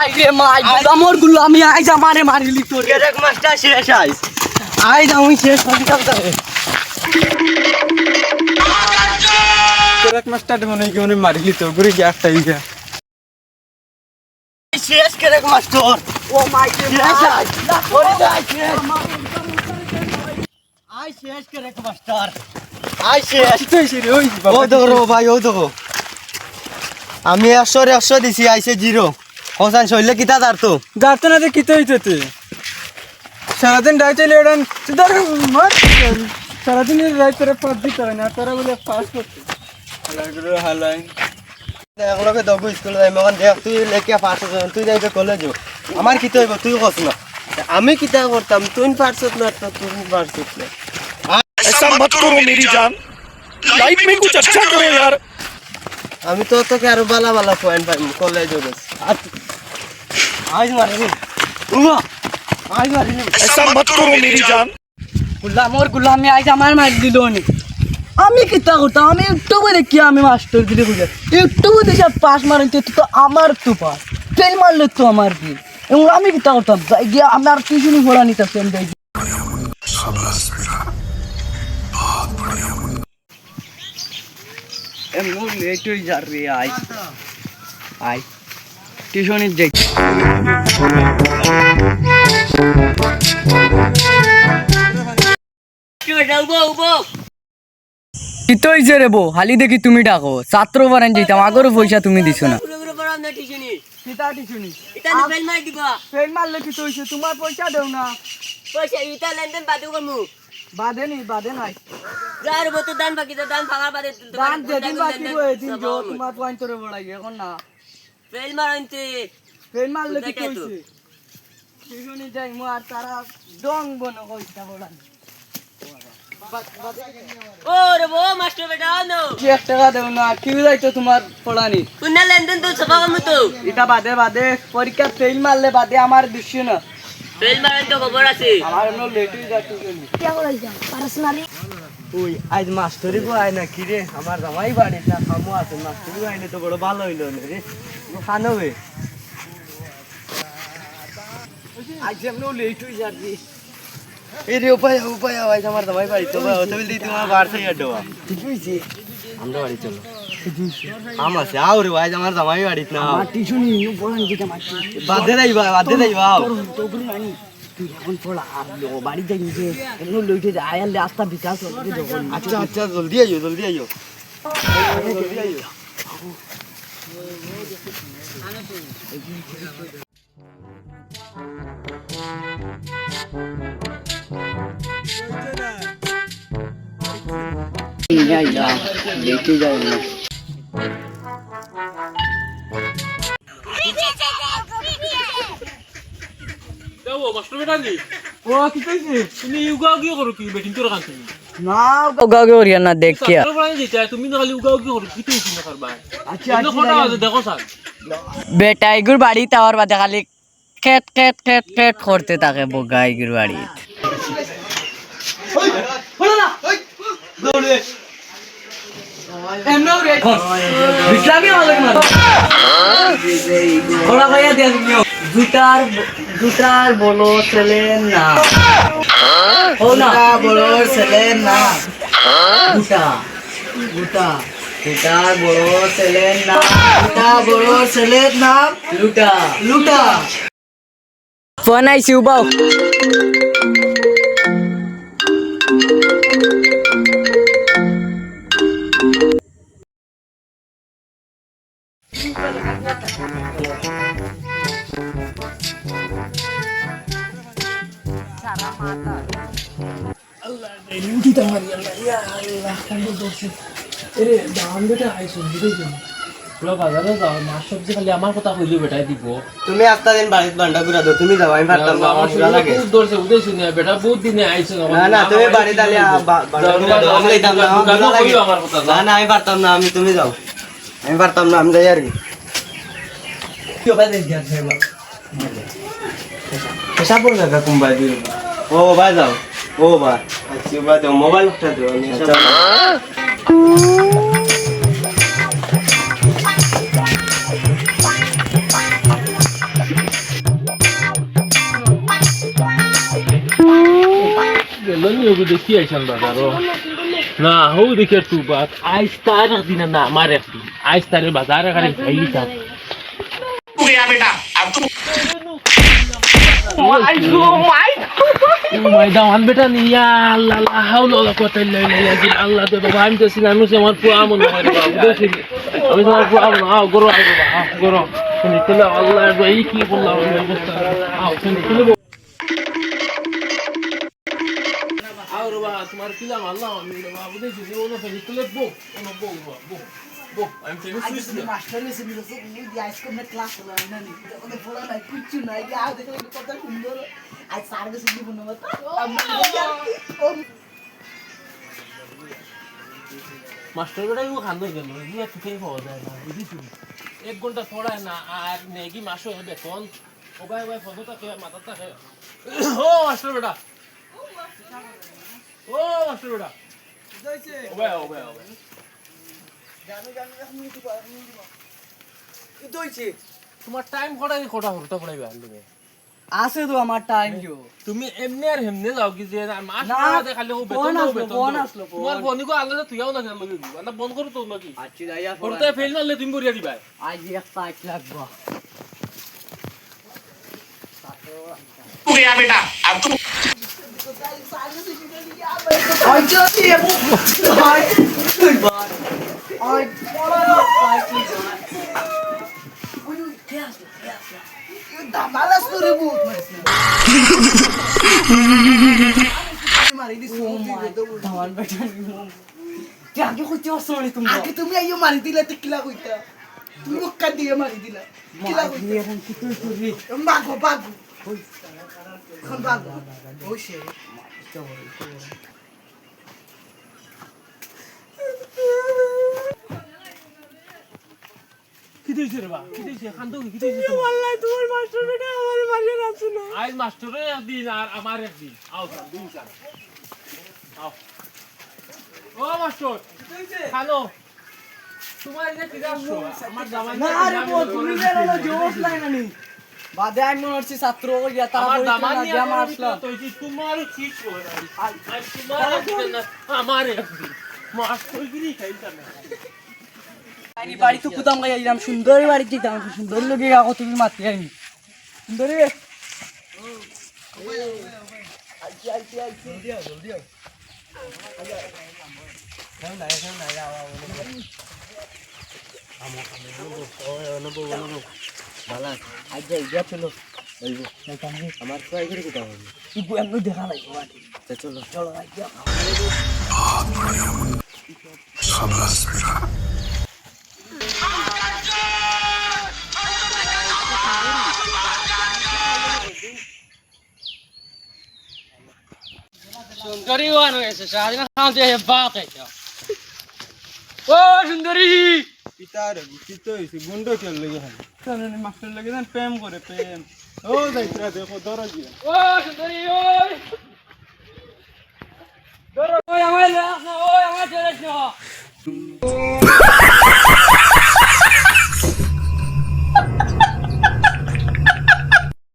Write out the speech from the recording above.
আইরে মাই আমার গুলো আমি আইজ আমারে মারিলি তোর এক মাস্টার শেষ আইজ আমি শেষ হতে যাবে তোর এক মাস্টার মনে কি মনে মারিলি তো ঘুরে গিয়ে একটা ইয়া শেষ করে এক মাস্টার ও মাই শেষ ওরে যাই আই শেষ করে এক মাস্টার আই শেষ ও দেখো ভাই ও দেখো আমি 100 দিছি আইছে 0 হোসেন শৈলে কিতা দাঁড়তো যাতে না কি তো হইতে সারাদিন ডাইতে লেডান তোর মার সারাদিন রাইতে পাঁচ দিতে হয় না তোরা বলে পাস করতে হালাগুলো হালাই এগুলোকে দগু স্কুলে যাই মগন দেখ তুই লেখিয়া পাস তুই যাইবে কলেজ আমার কিতা হইব তুই কস না আমি কিতা করতাম তুই পারছত না তুই পারছত না ऐसा मत करो मेरी जान लाइफ में कुछ अच्छा करो यार আমি তো তোকে আরো বালা বালা পয়েন্ট পাই কলেজে গেছ আজ মারিনি উমা আজ মারিনি ऐसा मत करो मेरी जान গুলামি আজ আমার মার দিল নি আমি কিতা করতাম আমি একটু বলে কি আমি মাস্টার দিলে বুঝে একটু বলে সব পাস মারতে তো আমার তো পাস ফেল মারলে তো আমার দিন এবং আমি কিতা করতাম গিয়ে আমার টিউশনি পড়া নিতাম আমি এমন লেট হয়ে যা রে আই টিউশনে যাই কি তো হইছে রে বউ হালি দেখি তুমি ডাকো ছাত্র বারান যেতাম আগরও পয়সা তুমি দিছো না ফেল মারলে কি তো হইছে তোমার পয়সা দেও না পয়সা ইটা লেনদেন বাদে করমু বাদে নাই যার বতো দান বাকি তো দান ভাঙার বাদে দান যেদিন বাকি ওইদিন জো তোমার পয়েন্ট করে বড়াই এখন না ফেল মারনতে ফেল মারলে কি কইছে টিউশনি যাই মু আর তারা ডং বন কইতা বড়াই ওরে বো মাস্টার বেটা নো 1 টাকা দেও না কি যাইতো তোমার পড়ানি পুনা লেনদেন তো সবা কম তো এটা বাদে পরীক্ষা ফেল মারলে বাদে আমার দিছ না ফেল মারন তো খবর আছে আমার নো লেট হই যাচ্ছে কি কইরা যা পারসনালি ওই আজ মাস্টারি গো আয় না কি রে আমার জামাই বাড়ি না কামো আছে মাস্টারি আইলে তো বড় ভালো হইলো রে খানবে আজ এমন লেট হই যাচ্ছি এই রে উপায় আজ আমার জামাই বাড়ি তো তুমি দি তোমার বার থেকে আড্ডা ঠিক হইছে আমরা বাড়ি চলো আম আছে আও রে আজ আমার জামাই বাড়ি না টিউশনি নো পড়ান যেটা মাস্টার বাদে যাইবা তো গুলো আনি তুই এখন পড়া আর বাড়ি যাই নিজে এমন লইতে যায় আয়ালে আস্তা বিকাশ করতে দেব আচ্ছা জলদি আইও জলদি আইও দেখতে যাই না মাস্টার বেটা নি ও কি কইছে তুমি উগা কি করো কি বেটিং তোর কাছে না গাগে ওরিয়া না দেখ কি তোর বলে যেটা তুমি না খালি উগা কি করো কি তুই না করবা আচ্ছা ফটো আছে দেখো স্যার বেটা ইগুর বাড়ি তাওয়ার বাদে খালি খেট করতে থাকে বগা ইগুর বাড়ি ইসলামী মালিক না বড় ভাইয়া দেন জুতার বলো ছেলে না ও না বড় ছেলে না জুতার বড় ছেলে না বড় ছেলে না লুটা ফোন আইছি উবাও আমার কথা কইলি বেটাই দিব তুমি একটা দিন বাড়িতে বান্ডা করে দাও তুমি যাও আমি পারতাম না আমার ভালো লাগে খুব দরছে উদয় শুনে বেটা বহুত দিনে আইছো না তুমি বাড়ি দালি না আমি পারতাম না আমি তুমি যাও আমি পারতাম না আমি যাই আর কি ও ভাই যাও ও ভাই আচ্ছা মোবাইল উঠা দাও আমি জানি ওকে দেখি আইসান বাজারও না হো দেখে তু বাত আইস তার একদিন না আমার একদিন আইস তারে বাজারে খালি খাইলি থাক দাওয়ান বেটা নিয়া আল্লাহ আল্লাহ হাউলা ওয়ালা কুওয়াতা ইল্লা বিল্লাহ আল্লাহ দে বাবা আমি তো সিনানু সে আমার পুয়া মন হয় বাবা দেখি আমি তোমার পুয়া মন আও গরো আও বাবা আও গরো শুনি তোলা আল্লাহ এই কি বললাম অবস্থা আও শুনি তোলা আও রে বাবা তোমার কিলাম আল্লাহ আমি বাবা দেখি যে ওনো ফেলি তোলে বো ওনো বো বো বো আমি ফেলি সুইস মাস্টার এসে দিল সব এই আজকে মে ক্লাস হলো না নি ওদের পড়া নাই কিছু নাই কি আর দেখো কত সুন্দর আজ স্যার কে সুন্দর বলবো মাস্টার বেটা ইউ খান্দো গেল ইয়া ঠিকই পাওয়া যায় না বুঝিস 1 ঘন্টা পড়ায় না আর নেগি মাসও হবে কোন ও ভাই ভাই ফটোটা কে মাথাটা কে ও মাস্টার বেটা ও মাস্টার বেটা যাইছে ও ভাই দইছে তোমার টাইম কটা হরতা পড়াইবে আর তুমি আছে তো আমার টাইম jo তুমি এমনি আর হেমনে যাও কি যে মাস না, পড়া দেখালে ও বেতন দাও বেতন ফোন দাও। আসলো, ফোন। তোমার ফোনই কো আলাদা তুইও না কেন লগে দিব না বন্ধ করো তো নাকি আচ্ছা যাইয়া হরতা ফেল মারলে তুমি বরিয়া দিবা আজ এক পাঁচ লাগবো তুমি আইও মারি দিলা কিলা কইতা তুমি ওকা দিয়ে মারি দিলা কিলা কইতা এখন কি তুই বাগো বাগো এখন বাগো ও সে কি দিছে রে বা কি দিছে খান্দো কি দিছে তো wallahi তোমার মাস্টার বেটা আমার মারিয়ে রাখছ না আজ মাস্টারের একদিন আর আমার একদিন আও দিন স্যার আও ও মাস্টার খানো তোমার যে কি আসছো আমার জামাই না আরে বো তুমি বেরো না জোশ নাই না নি বাদে আমি মনে হচ্ছে ছাত্র ইয়া তারা আমার পরীক্ষা দামান না নিয়ে দিয়া আমার মারছলাম তো এই তোমার ঠিক করে আজ তোমার একদিন না আমার একদিন মাস্টার গিরি খাইতা না আইনি বাড়ি তো কুদাম গাই আইলাম সুন্দরী বাড়ি দিতাম সুন্দর লগে আগো তুমি মাতি আইনি সুন্দরী আজ যাই যা চলো আমার ট্রাই করে কোথাও হবে তুই এমনি দেখা লাগবে চলো চলো আজ যা সুন্দরী ওয়ান হয়েছে সারাদিন খাওয়াতে বাপ এটা ও সুন্দরী পিতার পিতো হইছে গুন্ড খেল লাগে খালি তাহলে মাস্টার লাগে প্রেম করে প্রেম ও যাইতরা দেখো দরজি ও সুন্দরী ওই